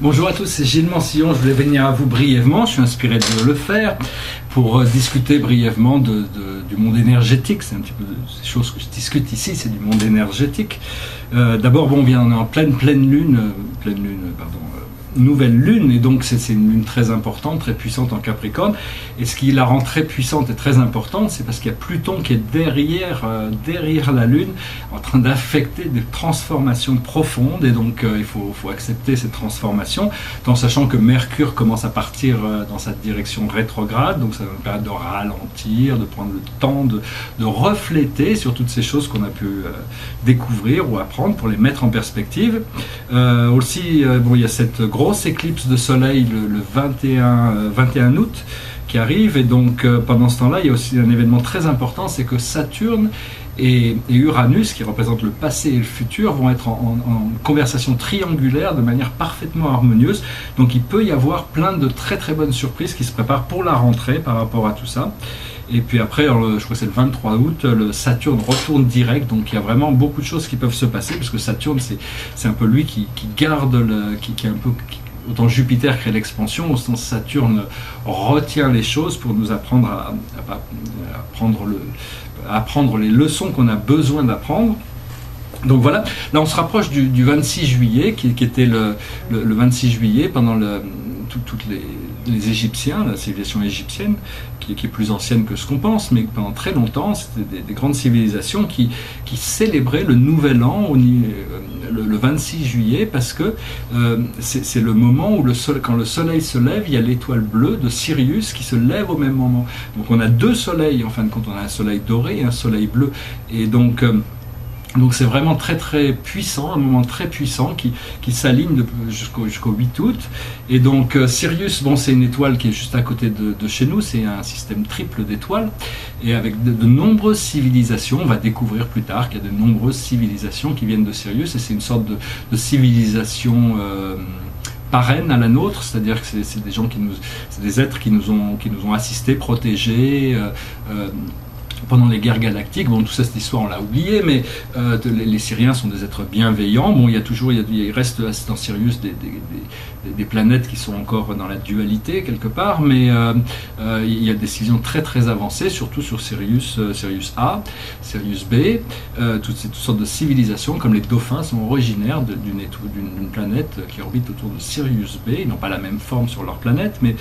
Bonjour à tous, c'est Gilles Mansillon. Je voulais venir à vous brièvement, je suis inspiré de le faire, pour discuter brièvement du monde énergétique. C'est un petit peu ces choses que je discute ici, c'est du monde énergétique. D'abord, on est en nouvelle lune, et donc c'est une lune très importante, très puissante en Capricorne. Et ce qui la rend très puissante et très importante, c'est parce qu'il y a Pluton qui est derrière la lune, en train d'affecter des transformations profondes, et donc il faut accepter ces transformations, en sachant que Mercure commence à partir dans sa direction rétrograde, donc ça va nous permettre de ralentir, de prendre le temps de refléter sur toutes ces choses qu'on a pu découvrir ou apprendre pour les mettre en perspective. Aussi, il y a cette grosse éclipse de soleil le 21 août qui arrive, et donc pendant ce temps-là, il y a aussi un événement très important, c'est que Saturne et Uranus, qui représentent le passé et le futur, vont être en conversation triangulaire de manière parfaitement harmonieuse. Donc il peut y avoir plein de très très bonnes surprises qui se préparent pour la rentrée par rapport à tout ça. Et puis après, je crois que c'est le 23 août, le Saturne retourne direct, donc il y a vraiment beaucoup de choses qui peuvent se passer, parce que Saturne, c'est un peu lui qui garde, qui est un peu... Autant Jupiter crée l'expansion, autant Saturne retient les choses pour nous apprendre à apprendre les leçons qu'on a besoin d'apprendre. Donc voilà, là on se rapproche du 26 juillet, qui était le 26 juillet, pendant toutes les Égyptiens, la civilisation égyptienne, qui est plus ancienne que ce qu'on pense, mais pendant très longtemps, c'était des grandes civilisations qui célébraient le Nouvel An le 26 juillet, parce que c'est le moment où quand le soleil se lève, il y a l'étoile bleue de Sirius qui se lève au même moment. Donc on a deux soleils, en fin de compte, on a un soleil doré et un soleil bleu, et donc c'est vraiment très très puissant, un moment très puissant qui s'aligne jusqu'au 8 août. Et donc Sirius, c'est une étoile qui est juste à côté de chez nous, c'est un système triple d'étoiles, et avec de nombreuses civilisations. On va découvrir plus tard qu'il y a de nombreuses civilisations qui viennent de Sirius, et c'est une sorte de civilisation parraine à la nôtre, c'est-à-dire que c'est des gens c'est des êtres qui nous ont assistés, protégés, pendant les guerres galactiques. Tout ça, cette histoire, on l'a oublié, mais les Syriens sont des êtres bienveillants. Il reste dans Sirius des planètes qui sont encore dans la dualité quelque part, mais il y a des civilisations très très avancées, surtout sur Sirius A, Sirius B, toutes sortes de civilisations, comme les dauphins, sont originaires d'une planète qui orbite autour de Sirius B. Ils n'ont pas la même forme sur leur planète, mais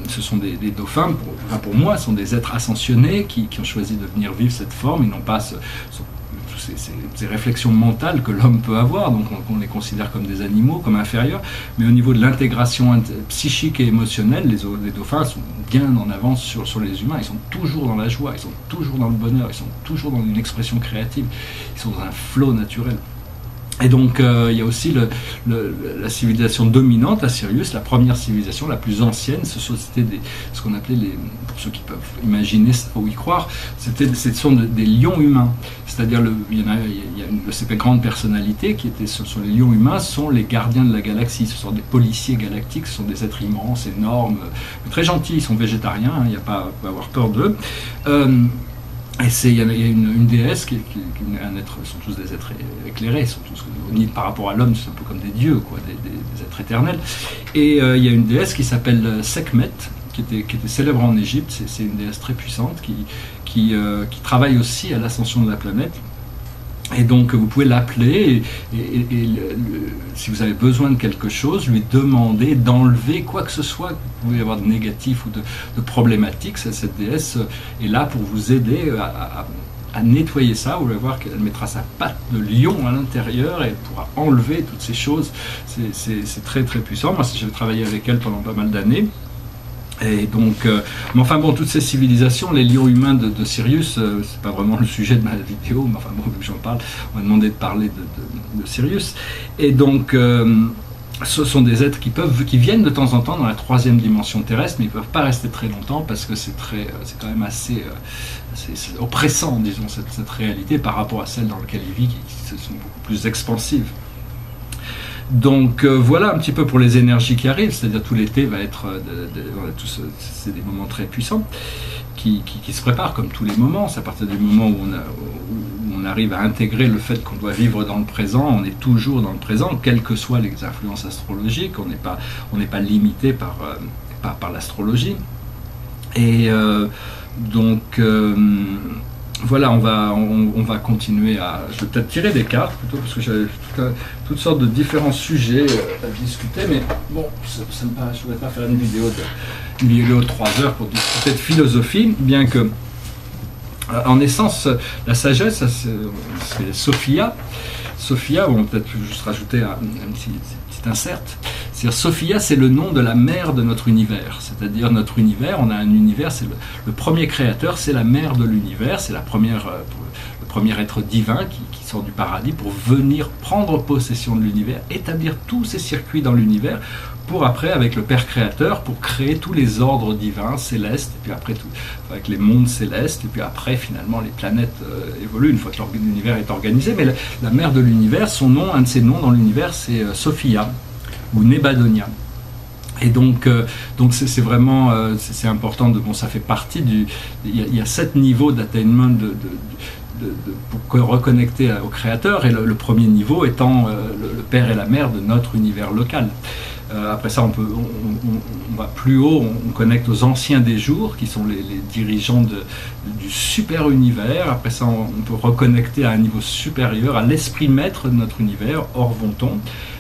ce sont des dauphins, pour moi, sont des êtres ascensionnés qui ont choisi de venir vivre cette forme. Ils n'ont pas ces réflexions mentales que l'homme peut avoir, donc on les considère comme des animaux, comme inférieurs, mais au niveau de l'intégration psychique et émotionnelle, les dauphins sont bien en avance sur les humains. Ils sont toujours dans la joie, ils sont toujours dans le bonheur, ils sont toujours dans une expression créative, ils sont dans un flot naturel. Et donc il y a aussi la civilisation dominante à Sirius, la première civilisation, la plus ancienne. C'était ce qu'on appelait, pour ceux qui peuvent imaginer ça ou y croire, ce sont des lions humains. C'est-à-dire, il y a une de ces grande personnalités qui étaient sur les lions humains, sont les gardiens de la galaxie. Ce sont des policiers galactiques, ce sont des êtres immenses, énormes, mais très gentils. Ils sont végétariens, il n'y a pas à avoir peur d'eux. Et il y a une déesse un être, sont tous des êtres éclairés, sont tous, par rapport à l'homme, c'est un peu comme des dieux, des êtres éternels. Et il y a une déesse qui s'appelle Sekhmet, qui était célèbre en Égypte. C'est une déesse très puissante qui travaille aussi à l'ascension de la planète. Et donc vous pouvez l'appeler et si vous avez besoin de quelque chose, lui demander d'enlever quoi que ce soit que vous pouvez avoir de négatif ou de problématique. Cette déesse est là pour vous aider à nettoyer ça. Vous allez voir qu'elle mettra sa patte de lion à l'intérieur et elle pourra enlever toutes ces choses. C'est très très puissant. Moi, j'ai travaillé avec elle pendant pas mal d'années. Et donc, mais enfin bon, toutes ces civilisations, les lions humains de Sirius, c'est pas vraiment le sujet de ma vidéo, mais enfin bon, vu que j'en parle, on m'a demandé de parler de Sirius. Et donc, ce sont des êtres qui viennent de temps en temps dans la troisième dimension terrestre, mais ils ne peuvent pas rester très longtemps parce que c'est quand même assez oppressant, disons, cette réalité par rapport à celle dans laquelle ils vivent, qui sont beaucoup plus expansives. Donc voilà un petit peu pour les énergies qui arrivent, c'est-à-dire tout l'été va être, c'est des moments très puissants qui se préparent comme tous les moments. C'est à partir du moment où on on arrive à intégrer le fait qu'on doit vivre dans le présent, on est toujours dans le présent, quelles que soient les influences astrologiques, on n'est pas limité par l'astrologie. Et voilà, on va continuer à... Je vais peut-être tirer des cartes plutôt, parce que j'avais toutes sortes de différents sujets à discuter, mais bon, je ne voudrais pas faire une vidéo de 3 heures pour discuter de philosophie, bien que, en essence, la sagesse, c'est Sophia. Sophia, on peut peut-être juste rajouter un petit insert. C'est-à-dire, Sophia, c'est le nom de la mère de notre univers. C'est-à-dire, notre univers, on a un univers, c'est le premier créateur, c'est la mère de l'univers, c'est le premier être divin qui sort du paradis pour venir prendre possession de l'univers, établir tous ces circuits dans l'univers, pour après, avec le Père créateur, pour créer tous les ordres divins, célestes, et puis après, avec les mondes célestes, et puis après, finalement, les planètes évoluent une fois que l'univers est organisé. Mais la mère de l'univers, un de ses noms dans l'univers, c'est Sophia, ou Nebadonia. Et donc c'est vraiment c'est important ça fait partie il y a 7 niveaux d'attainment pour reconnecter au créateur, et le premier niveau étant le père et la mère de notre univers local. Après ça, on va plus haut, on connecte aux anciens des jours, qui sont les dirigeants du super univers. Après ça, on peut reconnecter à un niveau supérieur, à l'esprit maître de notre univers, Orvonton.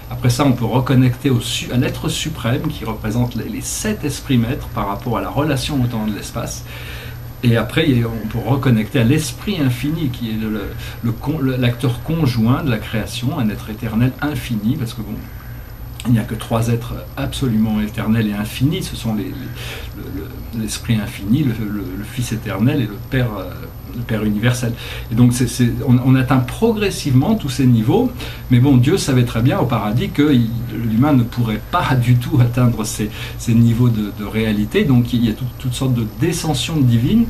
Après ça, on peut reconnecter à l'être suprême, qui représente les 7 esprits maîtres par rapport à la relation au temps et de l'espace. Et après, on peut reconnecter à l'esprit infini, qui est l'acteur conjoint de la création, un être éternel infini, parce que bon, il n'y a que 3 êtres absolument éternels et infinis, ce sont l'esprit infini, le Fils éternel et le Père universel. Et donc on atteint progressivement tous ces niveaux, mais bon, Dieu savait très bien au paradis que l'humain ne pourrait pas du tout atteindre ces niveaux de réalité, donc il y a toutes sortes de descensions divines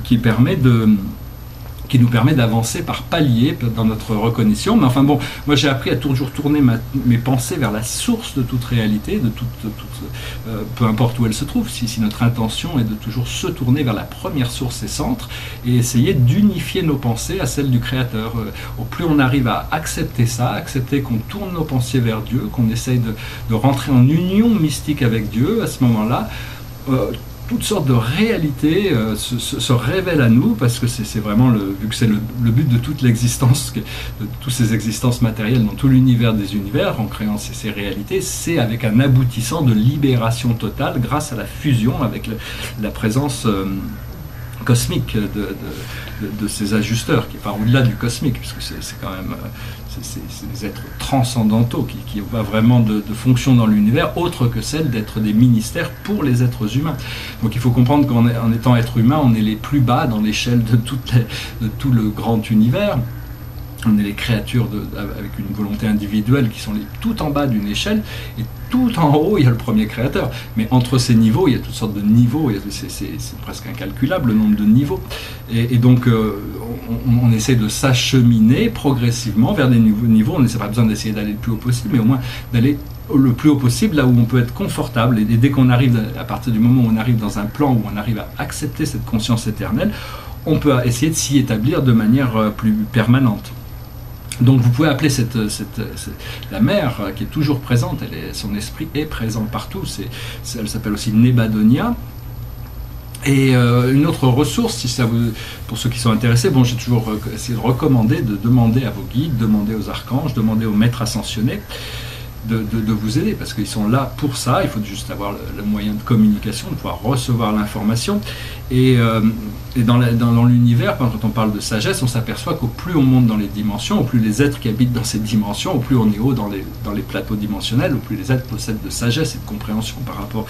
qui nous permet d'avancer par paliers dans notre reconnaissance. Mais enfin bon, moi j'ai appris à toujours tourner mes pensées vers la source de toute réalité, peu importe où elle se trouve, si notre intention est de toujours se tourner vers la première source et centre, et essayer d'unifier nos pensées à celles du Créateur. Au plus on arrive à accepter ça, accepter qu'on tourne nos pensées vers Dieu, qu'on essaye de rentrer en union mystique avec Dieu, à ce moment-là, toutes sortes de réalités se révèlent à nous, parce que c'est vraiment, vu que c'est le but de toute l'existence, de toutes ces existences matérielles dans tout l'univers des univers, en créant ces réalités, c'est avec un aboutissant de libération totale grâce à la fusion avec la présence cosmique de ces ajusteurs, qui part au-delà du cosmique, puisque c'est quand même c'est des êtres transcendantaux qui n'ont pas vraiment de fonction dans l'univers autre que celle d'être des ministères pour les êtres humains. Donc il faut comprendre qu'en étant être humain, on est les plus bas dans l'échelle de tout le grand univers. On est les créatures avec une volonté individuelle qui sont tout en bas d'une échelle, et tout en haut, il y a le premier créateur. Mais entre ces niveaux, il y a toutes sortes de niveaux, c'est presque incalculable le nombre de niveaux. Et donc, on essaie de s'acheminer progressivement vers des niveaux. On n'a pas besoin d'essayer d'aller le plus haut possible, mais au moins d'aller le plus haut possible, là où on peut être confortable. Et dès qu'on arrive, à partir du moment où on arrive dans un plan où on arrive à accepter cette conscience éternelle, on peut essayer de s'y établir de manière plus permanente. Donc vous pouvez appeler la mère qui est toujours présente, son esprit est présent partout, elle s'appelle aussi Nebadonia. Et une autre ressource, pour ceux qui sont intéressés, bon, j'ai toujours essayé de recommander de demander à vos guides, demander aux archanges, demander aux maîtres ascensionnés de vous aider, parce qu'ils sont là pour ça. Il faut juste avoir le moyen de communication, de pouvoir recevoir l'information. Et dans l'univers, quand on parle de sagesse, on s'aperçoit qu'au plus on monte dans les dimensions, au plus les êtres qui habitent dans ces dimensions, au plus on est haut dans les plateaux dimensionnels, au plus les êtres possèdent de sagesse et de compréhension par rapport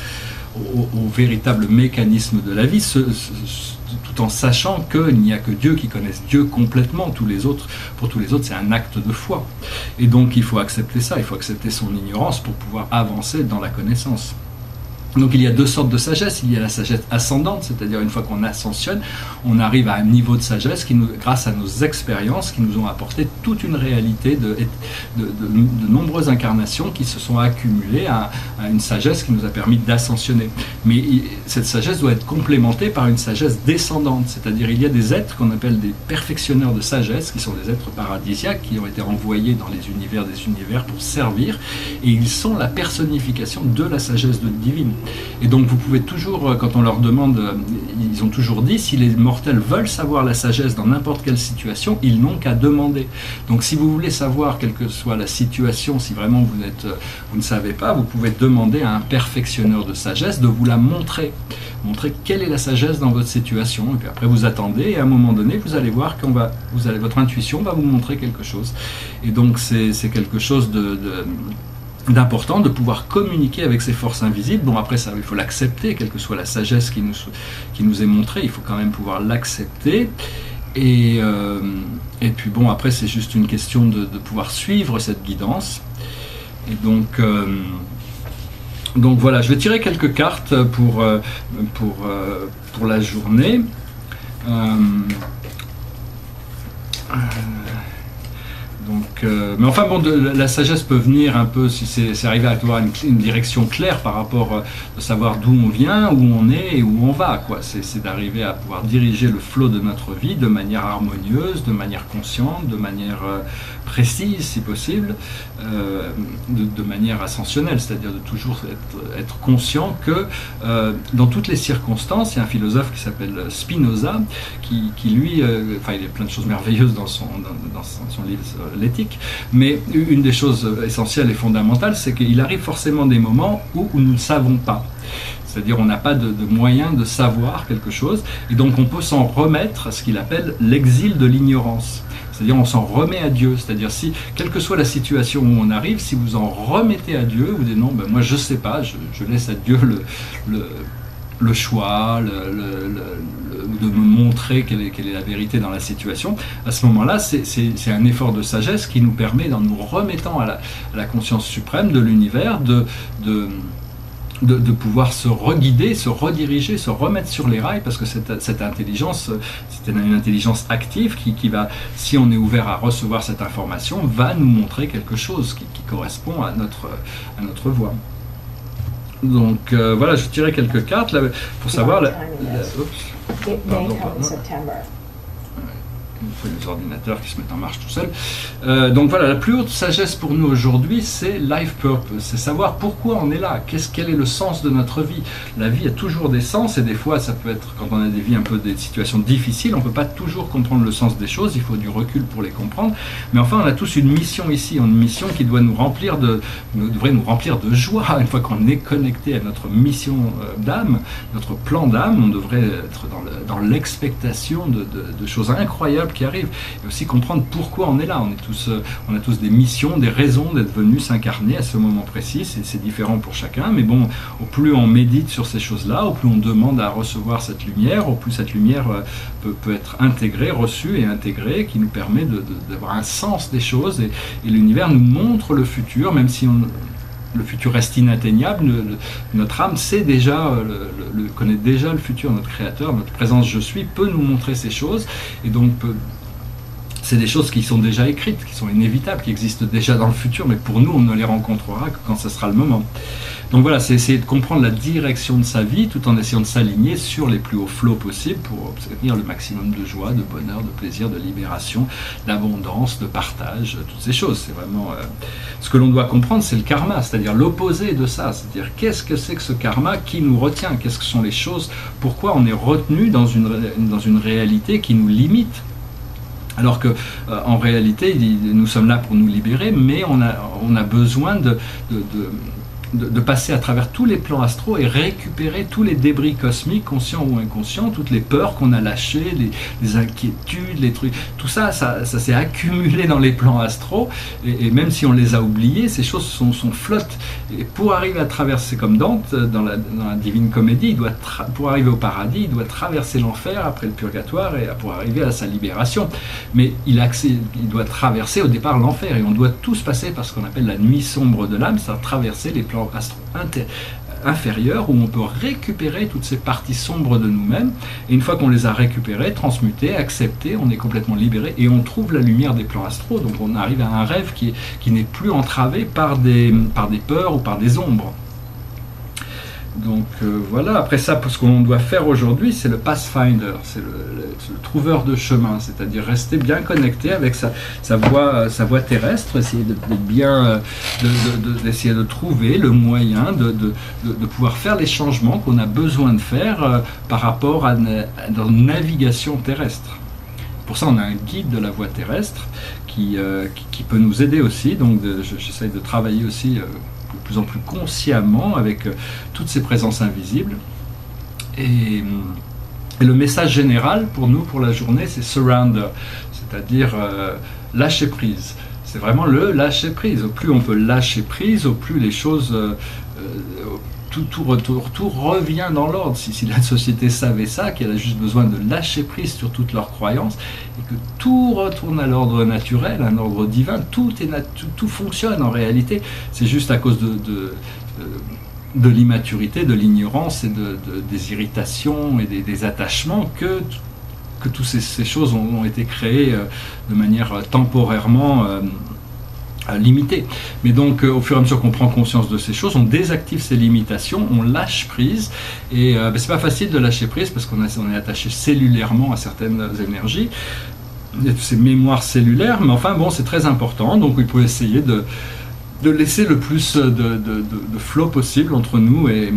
au véritable mécanisme de la vie, tout en sachant qu'il n'y a que Dieu qui connaisse Dieu complètement. Pour tous les autres, c'est un acte de foi. Et donc, il faut accepter ça, il faut accepter son ignorance pour pouvoir avancer dans la connaissance. Donc il y a deux sortes de sagesse. Il y a la sagesse ascendante, c'est-à-dire une fois qu'on ascensionne, on arrive à un niveau de sagesse qui, grâce à nos expériences, qui nous ont apporté toute une réalité de nombreuses incarnations qui se sont accumulées à une sagesse qui nous a permis d'ascensionner. Mais cette sagesse doit être complémentée par une sagesse descendante, c'est-à-dire il y a des êtres qu'on appelle des perfectionneurs de sagesse, qui sont des êtres paradisiaques, qui ont été envoyés dans les univers des univers pour servir, et ils sont la personnification de la sagesse divine. Et donc vous pouvez toujours, quand on leur demande, ils ont toujours dit, si les mortels veulent savoir la sagesse dans n'importe quelle situation, ils n'ont qu'à demander. Donc si vous voulez savoir, quelle que soit la situation, si vraiment vous ne savez pas, vous pouvez demander à un perfectionneur de sagesse de vous la montrer quelle est la sagesse dans votre situation, et puis après vous attendez, et à un moment donné, vous allez voir que votre intuition va vous montrer quelque chose. Et donc c'est quelque chose d'important de pouvoir communiquer avec ces forces invisibles. Bon, après ça, il faut l'accepter, quelle que soit la sagesse qui nous est montrée, il faut quand même pouvoir l'accepter. Et puis bon, après c'est juste une question de pouvoir suivre cette guidance. Et donc voilà, je vais tirer quelques cartes pour la journée. Mais enfin bon, la sagesse peut venir un peu, si c'est arrivé à avoir une direction claire par rapport de savoir d'où on vient, où on est et où on va, quoi. C'est d'arriver à pouvoir diriger le flot de notre vie de manière harmonieuse, de manière consciente, de manière précise si possible, de manière ascensionnelle, c'est-à-dire de toujours être conscient que dans toutes les circonstances, il y a un philosophe qui s'appelle Spinoza, qui lui, enfin il y a plein de choses merveilleuses dans son livre l'éthique, mais une des choses essentielles et fondamentales, c'est qu'il arrive forcément des moments où nous ne savons pas. C'est-à-dire on n'a pas de moyen de savoir quelque chose, et donc on peut s'en remettre à ce qu'il appelle l'exil de l'ignorance. C'est-à-dire on s'en remet à Dieu, c'est-à-dire si, quelle que soit la situation où on arrive, si vous en remettez à Dieu, vous dites non, ben moi je sais pas, je laisse à Dieu le choix, de me montrer quelle est la vérité dans la situation. À ce moment-là, c'est un effort de sagesse qui nous permet, en nous remettant à la conscience suprême de l'univers, de pouvoir se reguider, se rediriger, se remettre sur les rails, parce que cette intelligence, c'est une intelligence active qui va, si on est ouvert à recevoir cette information, va nous montrer quelque chose qui correspond à notre voie. Donc voilà, je tirais quelques cartes là, pour savoir... Les ordinateurs qui se mettent en marche tout seuls. Donc voilà, la plus haute sagesse pour nous aujourd'hui, c'est life purpose, c'est savoir pourquoi on est là, quel est le sens de notre vie. La vie a toujours des sens, et des fois ça peut être, quand on a des vies un peu des situations difficiles, on ne peut pas toujours comprendre le sens des choses, il faut du recul pour les comprendre, mais enfin on a tous une mission ici, une mission qui doit devrait nous remplir de joie. Une fois qu'on est connecté à notre mission d'âme, notre plan d'âme, on devrait être dans l'expectation de choses incroyables qui arrivent, et aussi comprendre pourquoi on est là. On a tous des missions, des raisons d'être venus s'incarner à ce moment précis, c'est différent pour chacun, mais bon, au plus on médite sur ces choses-là, au plus on demande à recevoir cette lumière, au plus cette lumière peut être intégrée, reçue et intégrée, qui nous permet d'avoir un sens des choses, et l'univers nous montre le futur, même si le futur reste inatteignable, notre âme sait déjà, connaît déjà le futur, notre créateur, notre présence je suis peut nous montrer ces choses, et donc c'est des choses qui sont déjà écrites, qui sont inévitables, qui existent déjà dans le futur, mais pour nous on ne les rencontrera que quand ce sera le moment. Donc voilà, c'est essayer de comprendre la direction de sa vie tout en essayant de s'aligner sur les plus hauts flots possibles pour obtenir le maximum de joie, de bonheur, de plaisir, de libération, d'abondance, de partage, toutes ces choses. C'est vraiment ce que l'on doit comprendre, c'est le karma, c'est-à-dire l'opposé de ça, c'est-à-dire qu'est-ce que c'est que ce karma qui nous retient, qu'est-ce que sont les choses, pourquoi on est retenu dans une réalité qui nous limite. Alors que en réalité, nous sommes là pour nous libérer, mais on a besoin de passer à travers tous les plans astraux et récupérer tous les débris cosmiques, conscients ou inconscients, toutes les peurs qu'on a lâchées, les inquiétudes, les trucs, tout ça s'est accumulé dans les plans astraux, et même si on les a oubliés, ces choses sont flottes. Et pour arriver à traverser, comme Dante, dans la Divine Comédie, pour arriver au paradis, il doit traverser l'enfer, après le purgatoire, et pour arriver à sa libération. Mais il doit traverser au départ l'enfer, et on doit tous passer par ce qu'on appelle la nuit sombre de l'âme, c'est-à-dire traverser les plans inférieure où on peut récupérer toutes ces parties sombres de nous-mêmes. Et une fois qu'on les a récupérées, transmutées, acceptées, on est complètement libéré et on trouve la lumière des plans astraux. Donc on arrive à un rêve qui n'est plus entravé par des peurs ou par des ombres. Donc voilà, après ça, ce qu'on doit faire aujourd'hui, c'est le Pathfinder, c'est le trouveur de chemin, c'est-à-dire rester bien connecté avec sa voie terrestre, essayer d'essayer de trouver le moyen de pouvoir faire les changements qu'on a besoin de faire par rapport à dans une navigation terrestre. Pour ça, on a un guide de la voie terrestre qui peut nous aider aussi, donc j'essaie de travailler aussi de plus en plus consciemment avec toutes ces présences invisibles. Et le message général pour nous, pour la journée, c'est surrender, c'est-à-dire lâcher prise. C'est vraiment le lâcher prise. Au plus on peut lâcher prise, au plus les choses, tout revient dans l'ordre. Si la société savait ça, qu'elle a juste besoin de lâcher prise sur toutes leurs croyances, et que tout retourne à l'ordre naturel, un ordre divin, tout fonctionne en réalité. C'est juste à cause de l'immaturité, de l'ignorance et des irritations et des attachements que toutes ces choses ont été créées de manière temporairement limitée. Mais donc au fur et à mesure qu'on prend conscience de ces choses, on désactive ces limitations, on lâche prise, et c'est pas facile de lâcher prise parce qu'on est attaché cellulairement à certaines énergies, ces mémoires cellulaires, mais enfin bon, c'est très important, donc il faut essayer de laisser le plus de flow possible entre nous et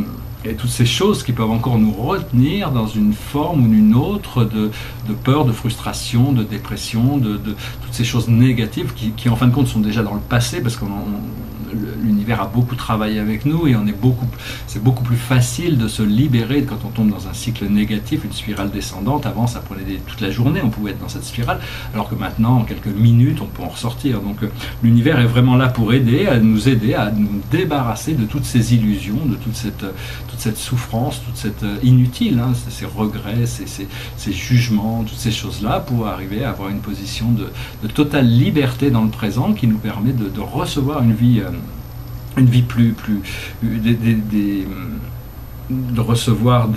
toutes ces choses qui peuvent encore nous retenir dans une forme ou une autre de peur, de frustration, de dépression, de toutes ces choses négatives qui en fin de compte sont déjà dans le passé parce que l'univers a beaucoup travaillé avec nous et c'est beaucoup plus facile de se libérer quand on tombe dans un cycle négatif, une spirale descendante. Avant, ça prenait toute la journée, on pouvait être dans cette spirale, alors que maintenant, en quelques minutes, on peut en ressortir. Donc l'univers est vraiment là pour aider à nous débarrasser de toutes ces illusions, de toute cette souffrance, toute cette inutile, ces regrets, ces jugements, toutes ces choses-là, pour arriver à avoir une position de totale liberté dans le présent qui nous permet de recevoir une vie plus de recevoir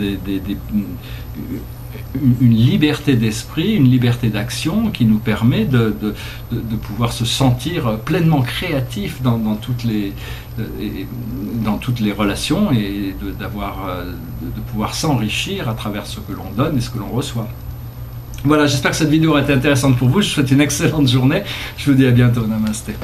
une liberté d'esprit, une liberté d'action qui nous permet de pouvoir se sentir pleinement créatif dans toutes les relations et de pouvoir s'enrichir à travers ce que l'on donne et ce que l'on reçoit. Voilà, j'espère que cette vidéo aura été intéressante pour vous. Je vous souhaite une excellente journée. Je vous dis à bientôt. Namasté.